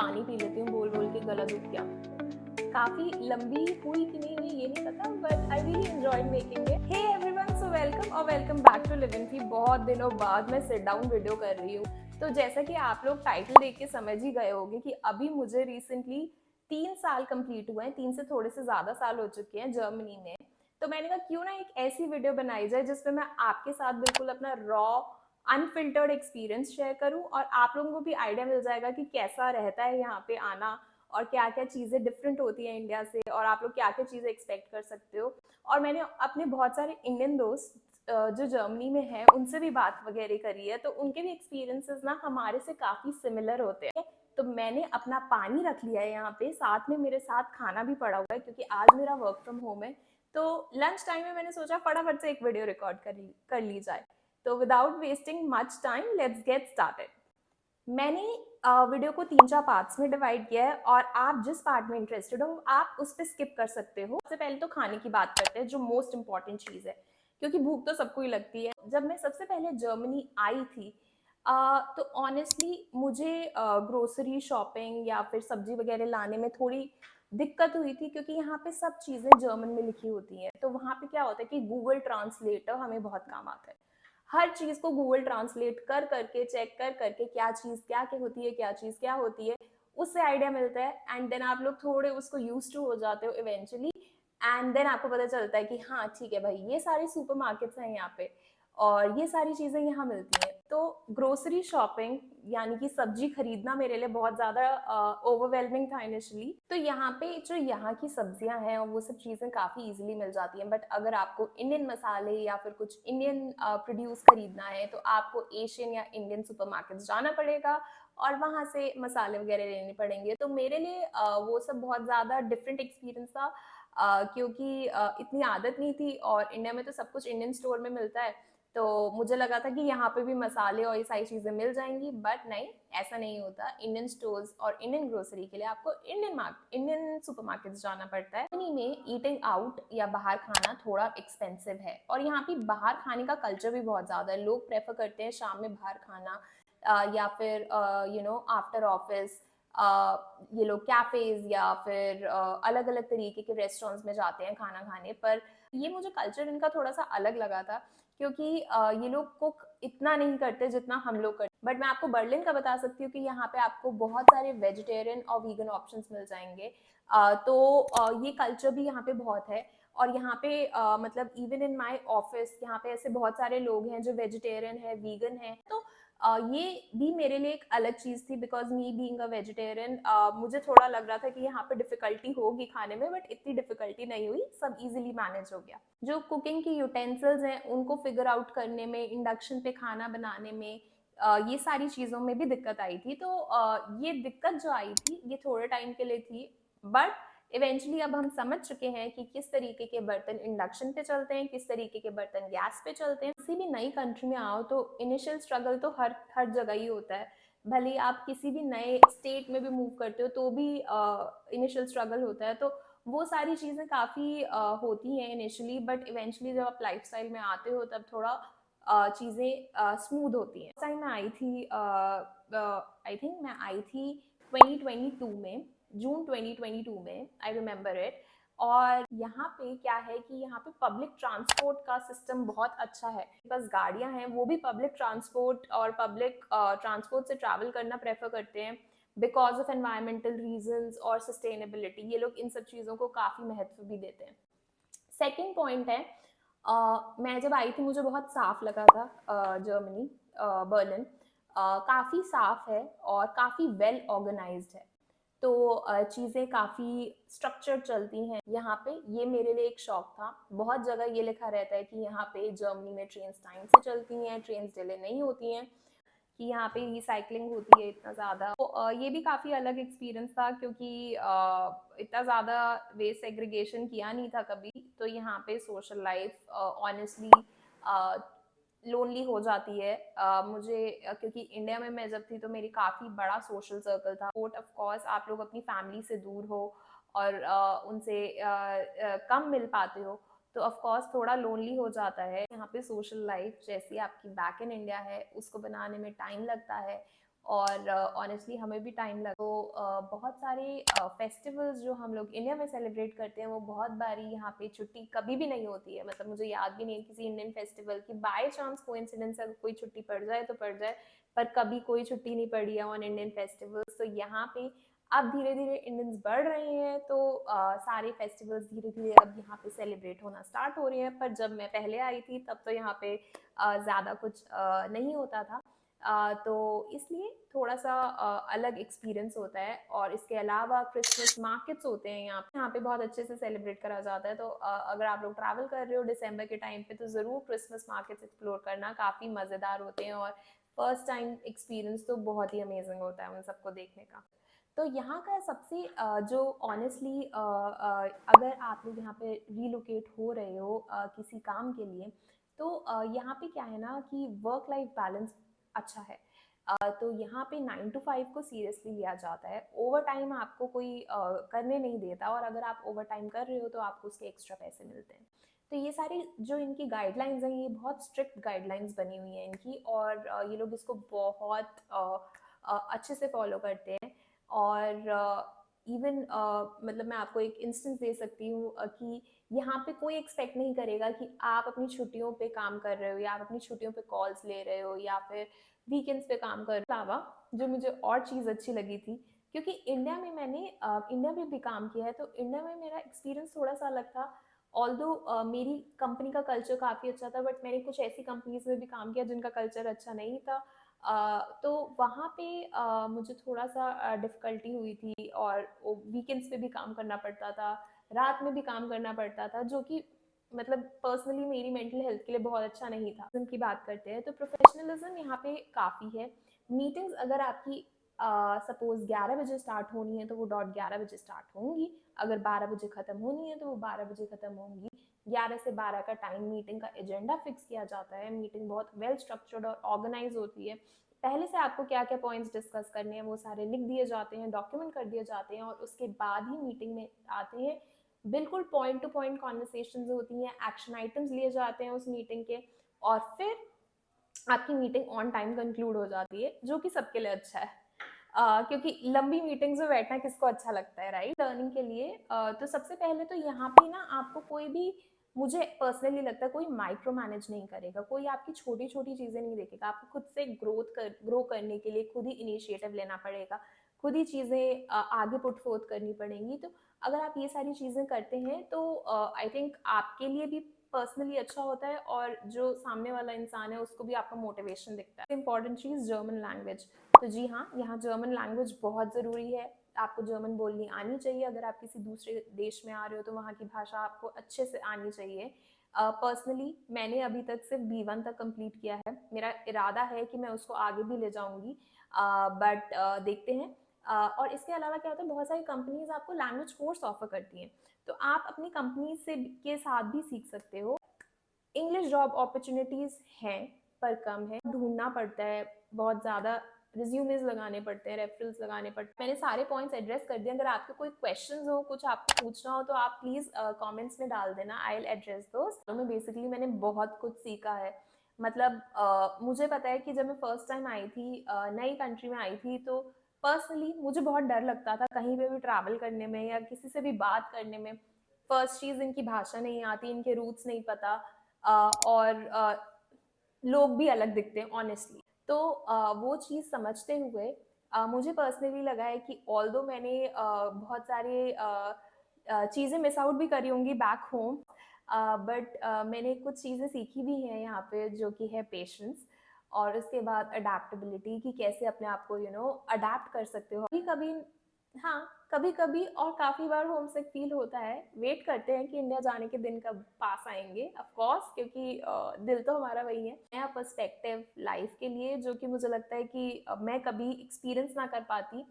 पानी पी लेती हूँ बोल बोल के गला दुख गया। काफी लंबी हुई कि नहीं हुई ये नहीं पता, but I really enjoyed making it. Hey everyone, so welcome और welcome back to live in फी। बहुत दिनों बाद मैं सिट डाउन वीडियो कर रही हूँ। तो जैसा कि आप लोग टाइटल देख के समझ ही गए होंगे कि अभी मुझे रिसेंटली 3 साल कंप्लीट हुए हैं, 3 से थोड़े से ज्यादा साल हो चुके हैं जर्मनी में। तो मैंने कहा क्यों ना एक ऐसी वीडियो बनाई जाए जिसमें मैं आपके साथ बिल्कुल अपना रॉ अनफिल्टर्ड एक्सपीरियंस शेयर करूं और आप लोगों को भी आइडिया मिल जाएगा कि कैसा रहता है यहाँ पे आना और क्या क्या चीज़ें डिफरेंट होती हैं इंडिया से और आप लोग क्या क्या चीज़ें एक्सपेक्ट कर सकते हो। और मैंने अपने बहुत सारे इंडियन दोस्त जो जर्मनी में है उनसे भी बात वगैरह करी है, तो उनके भी एक्सपीरियंसेस ना हमारे से काफ़ी सिमिलर होते हैं। तो मैंने अपना पानी रख लिया है यहाँ पे, साथ में मेरे साथ खाना भी पड़ा हुआ है क्योंकि आज मेरा वर्क फ्रॉम होम है। तो लंच टाइम में मैंने सोचा फटाफट से एक वीडियो रिकॉर्ड कर ली जाए। तो without wasting much time let's get started. मैंने वीडियो को 3-4 पार्ट्स में डिवाइड किया है और आप जिस पार्ट में इंटरेस्टेड हो आप उस पर स्किप कर सकते हो। सबसे पहले तो खाने की बात करते हैं जो मोस्ट इंपॉर्टेंट चीज़ है, क्योंकि भूख तो सबको ही लगती है। जब मैं सबसे पहले जर्मनी आई थी तो ऑनेस्टली मुझे ग्रोसरी शॉपिंग या फिर सब्जी वगैरह लाने में थोड़ी दिक्कत हुई थी, क्योंकि यहाँ पे सब चीज़ें जर्मन में लिखी होती हैं। तो वहाँ पे क्या होता है कि गूगल ट्रांसलेटर हमें बहुत काम आता है। हर चीज को गूगल ट्रांसलेट कर करके चेक कर करके क्या चीज क्या क्या होती है, क्या चीज क्या होती है, उससे आइडिया मिलता है। एंड देन आप लोग थोड़े उसको यूज टू हो जाते हो इवेंचुअली। एंड देन आपको पता चलता है कि हाँ ठीक है भाई, ये सारे सुपरमार्केट्स हैं यहाँ पे और ये सारी चीजें यहाँ मिलती हैं। तो ग्रोसरी शॉपिंग यानी कि सब्जी खरीदना मेरे लिए बहुत ज्यादा ओवरवेलमिंग था इनिशियली। तो यहाँ पे जो यहाँ की सब्जियां हैं वो सब चीजें काफी इजीली मिल जाती हैं। बट अगर आपको इंडियन मसाले या फिर कुछ इंडियन प्रोड्यूस खरीदना है तो आपको एशियन या इंडियन सुपरमार्केट्स जाना पड़ेगा और वहां से मसाले वगैरह लेने पड़ेंगे। तो मेरे लिए वो सब बहुत ज्यादा डिफरेंट एक्सपीरियंस था, क्योंकि इतनी आदत नहीं थी और इंडिया में तो सब कुछ इंडियन स्टोर में मिलता है। तो मुझे लगा था कि यहाँ पे भी मसाले और ये सारी चीजें मिल जाएंगी, बट नहीं, ऐसा नहीं होता। इंडियन स्टोर्स और इंडियन ग्रोसरी के लिए आपको इंडियन सुपरमार्केट्स जाना पड़ता है। कंपनी में ईटिंग आउट या बाहर खाना थोड़ा एक्सपेंसिव है और यहाँ पे बाहर खाने का कल्चर भी बहुत ज्यादा है। लोग प्रेफर करते हैं शाम में बाहर खाना या फिर आफ्टर ऑफिस ये लोग कैफेज या फिर अलग अलग तरीके के रेस्टोरेंट्स में जाते हैं खाना खाने। पर ये मुझे कल्चर इनका थोड़ा सा अलग लगा था, क्योंकि ये लोग कुक इतना नहीं करते जितना हम लोग करते। बट मैं आपको बर्लिन का बता सकती हूँ कि यहाँ पे आपको बहुत सारे वेजिटेरियन और वीगन ऑप्शंस मिल जाएंगे। ये कल्चर भी यहाँ पे बहुत है। और यहाँ पे मतलब इवन इन माय ऑफिस यहाँ पे ऐसे बहुत सारे लोग हैं जो वेजिटेरियन है, वीगन है। तो ये भी मेरे लिए एक अलग चीज थी, because me being a vegetarian मुझे थोड़ा लग रहा था कि यहाँ पे डिफिकल्टी होगी खाने में, बट इतनी डिफिकल्टी नहीं हुई, सब इजीली मैनेज हो गया। जो कुकिंग की यूटेंसिल्स हैं उनको फिगर आउट करने में, इंडक्शन पे खाना बनाने में, ये सारी चीज़ों में भी दिक्कत आई थी। तो ये दिक्कत जो आई थी ये थोड़े टाइम के लिए थी, बट इवेंचुअली अब हम समझ चुके हैं कि किस तरीके के बर्तन इंडक्शन पे चलते हैं, किस तरीके के बर्तन गैस पे चलते हैं। किसी भी नई कंट्री में आओ तो इनिशियल स्ट्रगल तो हर हर जगह ही होता है। भले आप किसी भी नए स्टेट में भी मूव करते हो तो भी इनिशियल स्ट्रगल होता है। तो वो सारी चीज़ें काफ़ी होती हैं इनिशियली, बट इवेंचुअली जब आप लाइफस्टाइल में आते हो तब थोड़ा चीज़ें स्मूथ होती हैं। टाइम मैं आई थी, आई थिंक मैं आई थी 2022 में, जून 2022 में, आई रिमेम्बर इट। और यहाँ पे क्या है कि यहाँ पे पब्लिक ट्रांसपोर्ट का सिस्टम बहुत अच्छा है। बस गाड़ियाँ हैं वो भी पब्लिक ट्रांसपोर्ट और पब्लिक ट्रांसपोर्ट से ट्रैवल करना प्रेफर करते हैं बिकॉज ऑफ एनवायरमेंटल रीजंस और सस्टेनेबिलिटी। ये लोग इन सब चीज़ों को काफ़ी महत्व भी देते हैं। सेकेंड पॉइंट है, मैं जब आई थी मुझे बहुत साफ लगा था जर्मनी, बर्लिन काफ़ी साफ है और काफ़ी वेल ऑर्गेनाइज्ड है। तो चीज़ें काफ़ी स्ट्रक्चर्ड चलती हैं यहाँ पे। ये मेरे लिए एक शौक था। बहुत जगह ये लिखा रहता है कि यहाँ पे जर्मनी में ट्रेन टाइम से चलती हैं, ट्रेन डिले नहीं होती हैं, कि यहाँ पे रिसाइकलिंग होती है इतना ज़्यादा। तो ये भी काफ़ी अलग एक्सपीरियंस था, क्योंकि इतना ज़्यादा वेस्ट सेग्रीगेशन किया नहीं था कभी। तो यहाँ पे सोशल लाइफ ऑनेस्टली लोनली हो जाती है मुझे, क्योंकि इंडिया में मैं जब थी तो मेरी काफ़ी बड़ा सोशल सर्कल था। बट ऑफ कोर्स आप लोग अपनी फैमिली से दूर हो और उनसे कम मिल पाते हो, तो ऑफ कोर्स थोड़ा लोनली हो जाता है। यहाँ पे सोशल लाइफ जैसी आपकी बैक इन इंडिया है उसको बनाने में टाइम लगता है, और ऑनेस्टली हमें भी टाइम लगा। तो बहुत सारे फेस्टिवल्स जो हम लोग इंडिया में सेलिब्रेट करते हैं वो बहुत बारी यहाँ पे छुट्टी कभी भी नहीं होती है। मतलब मुझे याद भी नहीं है किसी इंडियन फेस्टिवल की बाय चांस कोइंसिडेंस अगर कोई छुट्टी पड़ जाए तो पड़ जाए, पर कभी कोई छुट्टी नहीं पड़ी है ऑन इंडियन फेस्टिवल्स। तो यहाँ पे अब धीरे धीरे इंडियंस बढ़ रहे हैं, तो सारे फेस्टिवल्स धीरे धीरे अब यहाँ पे सेलिब्रेट होना स्टार्ट हो रहे हैं। पर जब मैं पहले आई थी तब तो यहाँ पे ज़्यादा कुछ नहीं होता था। तो इसलिए थोड़ा सा अलग एक्सपीरियंस होता है। और इसके अलावा क्रिसमस मार्केट्स होते हैं यहाँ पे बहुत अच्छे से सेलिब्रेट करा जाता है। तो अगर आप लोग ट्रैवल कर रहे हो दिसंबर के टाइम पे तो ज़रूर क्रिसमस मार्केट्स एक्सप्लोर करना, काफ़ी मज़ेदार होते हैं। और फर्स्ट टाइम एक्सपीरियंस तो बहुत ही अमेजिंग होता है उन सबको देखने का। तो यहाँ का सबसे जो ऑनेस्टली अगर आप लोग यहाँ पे रीलोकेट हो रहे हो किसी काम के लिए, तो यहाँ पे क्या है ना कि वर्क लाइफ बैलेंस अच्छा है। तो यहाँ पे 9 to 5 को सीरियसली लिया जाता है। ओवर टाइम आपको कोई करने नहीं देता, और अगर आप ओवर टाइम कर रहे हो तो आपको उसके एक्स्ट्रा पैसे मिलते हैं। तो ये सारी जो इनकी गाइडलाइंस हैं ये बहुत स्ट्रिक्ट गाइडलाइंस बनी हुई हैं इनकी, और ये लोग इसको बहुत अच्छे से फॉलो करते हैं। और इवन मतलब मैं आपको एक इंस्टेंस दे सकती हूँ कि यहाँ पे कोई एक्सपेक्ट नहीं करेगा कि आप अपनी छुट्टियों पे काम कर रहे हो या आप अपनी छुट्टियों पे कॉल्स ले रहे हो या फिर वीकेंड्स पे काम कर रहे हो। अलावा जो मुझे और चीज़ अच्छी लगी थी, क्योंकि इंडिया में मैंने इंडिया में भी काम किया है, तो इंडिया में मेरा एक्सपीरियंस थोड़ा सा अलग था। ऑल्दो मेरी कंपनी का कल्चर काफ़ी अच्छा था, बट मैंने कुछ ऐसी कंपनीज में भी काम किया जिनका कल्चर अच्छा नहीं था। तो वहाँ पे मुझे थोड़ा सा डिफ़िकल्टी हुई थी, और वीकेंड्स पे भी काम करना पड़ता था, रात में भी काम करना पड़ता था, जो कि मतलब पर्सनली मेरी मेंटल हेल्थ के लिए बहुत अच्छा नहीं था। की बात करते हैं तो प्रोफेशनलिज्म यहाँ पे काफ़ी है। मीटिंग्स अगर आपकी सपोज 11 बजे स्टार्ट होनी है तो वो डॉट 11 बजे स्टार्ट होंगी। अगर 12 बजे ख़त्म होनी है तो वो 12 बजे ख़त्म होंगी। 11 से 12 का टाइम मीटिंग का एजेंडा फिक्स किया जाता है। मीटिंग बहुत वेल स्ट्रक्चर्ड और ऑर्गेनाइज होती है। पहले से आपको क्या क्या पॉइंट्स डिस्कस करने हैं वो सारे लिख दिए जाते हैं, डॉक्यूमेंट कर दिए जाते हैं, और उसके बाद ही मीटिंग में आते हैं। बिल्कुल पॉइंट टू पॉइंट कॉन्वर्सेशंस होती हैं, एक्शन आइटम्स लिए जाते हैं उस मीटिंग के, और फिर आपकी मीटिंग ऑन टाइम कंक्लूड हो जाती है, जो कि सबके लिए अच्छा है। क्योंकि लंबी मीटिंग्स में बैठना किसको अच्छा लगता है, राइट? लर्निंग के लिए तो सबसे पहले तो यहाँ पे ना आपको कोई भी, मुझे पर्सनली लगता है कोई माइक्रो मैनेज नहीं करेगा, कोई आपकी छोटी छोटी चीज़ें नहीं देखेगा। आपको खुद से ग्रो करने के लिए खुद ही इनिशिएटिव लेना पड़ेगा, खुद ही चीज़ें आगे पुट फोर्थ करनी पड़ेंगी। तो अगर आप ये सारी चीज़ें करते हैं तो आई थिंक आपके लिए भी पर्सनली अच्छा होता है, और जो सामने वाला इंसान है उसको भी आपका मोटिवेशन दिखता है। इंपॉर्टेंट चीज़ जर्मन लैंग्वेज। तो जी हाँ, यहाँ जर्मन लैंग्वेज बहुत ज़रूरी है। आपको जर्मन बोलनी आनी चाहिए। अगर आप किसी दूसरे देश में आ रहे हो तो वहाँ की भाषा आपको अच्छे से आनी चाहिए। पर्सनली मैंने अभी तक सिर्फ B1 तक कंप्लीट किया है। मेरा इरादा है कि मैं उसको आगे भी ले जाऊँगी, बट देखते हैं। और इसके अलावा क्या होता है, बहुत सारी कंपनीज आपको लैंग्वेज कोर्स ऑफर करती हैं, तो आप अपनी कंपनी से के साथ भी सीख सकते हो। इंग्लिश जॉब अपॉर्चुनिटीज़ हैं पर कम है, ढूंढना पड़ता है, बहुत ज़्यादा रिज्यूमेज लगाने पड़ते हैं, रेफरल्स लगाने पड़ते हैं। मैंने सारे पॉइंट्स एड्रेस कर दिए। अगर आपके कोई क्वेश्चंस हो, कुछ आपको पूछना हो तो आप प्लीज़ कमेंट्स में डाल देना, आई विल एड्रेस दोस। तो मैं बेसिकली मैंने बहुत कुछ सीखा है। मतलब मुझे पता है कि जब मैं फर्स्ट टाइम आई थी, नई कंट्री में आई थी, तो पर्सनली मुझे बहुत डर लगता था कहीं पे भी ट्रैवल करने में या किसी से भी बात करने में। फर्स्ट चीज़, इनकी भाषा नहीं आती, इनके रूट्स नहीं पता, और लोग भी अलग दिखते हैं ऑनेस्टली। तो वो चीज़ समझते हुए मुझे पर्सनली लगा है कि ऑल्दो मैंने बहुत सारे चीज़ें मिस आउट भी करी होंगी बैक होम, बट मैंने कुछ चीज़ें सीखी भी हैं यहाँ पे, जो कि है पेशेंस, और उसके बाद अडेप्टबिलिटी, कि कैसे अपने आप को अडेप्ट कर सकते हो। कभी कभी, हाँ, कभी कभी और काफ़ी बार होम सिक फील होता है। वेट करते हैं कि इंडिया जाने के दिन कब पास आएंगे, ऑफ कोर्स, क्योंकि दिल तो हमारा वही है। नया पर्सपेक्टिव लाइफ के लिए, जो कि मुझे लगता है कि मैं कभी एक्सपीरियंस ना कर पाती।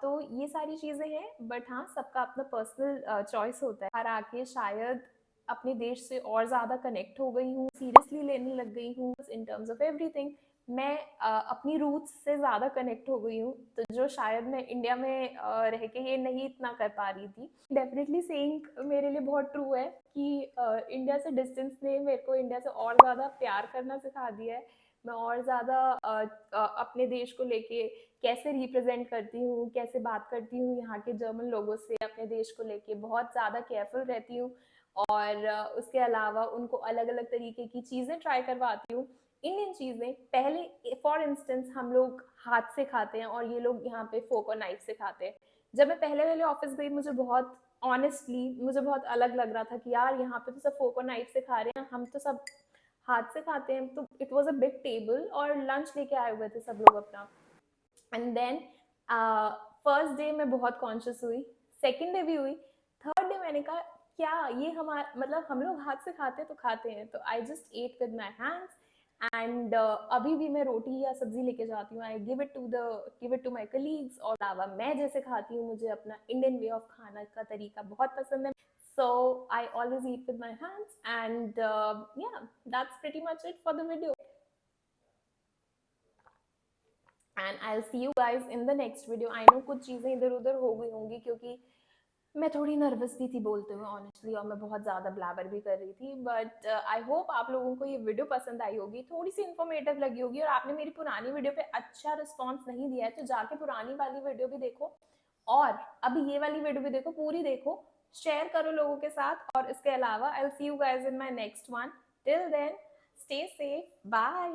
तो ये सारी चीज़ें हैं, बट हाँ, सबका अपना पर्सनल चॉइस होता है। बाहर आके शायद अपने देश से और ज़्यादा कनेक्ट हो गई हूँ, सीरियसली लेने लग गई हूँ इन टर्म्स ऑफ एवरीथिंग। मैं अपनी रूट्स से ज़्यादा कनेक्ट हो गई हूँ, तो जो शायद मैं इंडिया में रह के ये नहीं इतना कर पा रही थी। डेफिनेटली सेइंग मेरे लिए बहुत ट्रू है कि इंडिया से डिस्टेंस ने मेरे को इंडिया से और ज़्यादा प्यार करना सिखा दिया है। मैं और ज़्यादा अपने देश को लेके कैसे रिप्रेजेंट करती हूँ, कैसे बात करती हूँ यहाँ के जर्मन लोगों से, अपने देश को लेके बहुत ज़्यादा केयरफुल रहती हूँ। और उसके अलावा उनको अलग अलग तरीके की चीज़ें ट्राई करवाती हूँ। इंडियन चीज़ें पहले फॉर इंस्टेंस हम लोग हाथ से खाते हैं और ये लोग यहाँ पे फोक और नाइफ से खाते हैं। जब मैं पहले वाले ऑफिस गई मुझे बहुत ऑनेस्टली मुझे बहुत अलग लग रहा था कि यार यहाँ पे तो सब फोक और नाइफ से खा रहे हैं, हम तो सब हाथ से खाते हैं। तो it was a big table और लंच लेके आए हुए थे सब लोग अपना। एंड देन फर्स्ट डे मैं बहुत कॉन्शियस हुई, सेकेंड डे भी हुई, थर्ड डे मैंने कहा क्या ये हमारा मतलब हम लोग हाथ से खाते हैं तो खाते हैं। तो I just ate with my hands. And अभी भी मैं रोटी या सब्जी लेके जाती हूँ, I give it to my colleagues. और अलावा मैं जैसे खाती हूँ, मुझे अपना इंडियन वे ऑफ खाना का तरीका बहुत पसंद है। So I always eat with my hands, and yeah, that's pretty much it for the video. And I'll see you guys in the next video. I know कुछ चीज़ें इधर उधर हो गई होंगी क्योंकि मैं थोड़ी नर्वस भी थी बोलते हुए ऑनेस्टली, और मैं बहुत ज़्यादा ब्लैबर भी कर रही थी। बट आई होप आप लोगों को ये वीडियो पसंद आई होगी, थोड़ी सी इन्फॉर्मेटिव लगी होगी। और आपने मेरी पुरानी वीडियो पे अच्छा रिस्पॉन्स नहीं दिया है तो जाके पुरानी वाली वीडियो भी देखो और अभी ये वाली वीडियो भी देखो, पूरी देखो, शेयर करो लोगों के साथ। और इसके अलावा I will see you guys in my next one. Till then, stay safe, bye.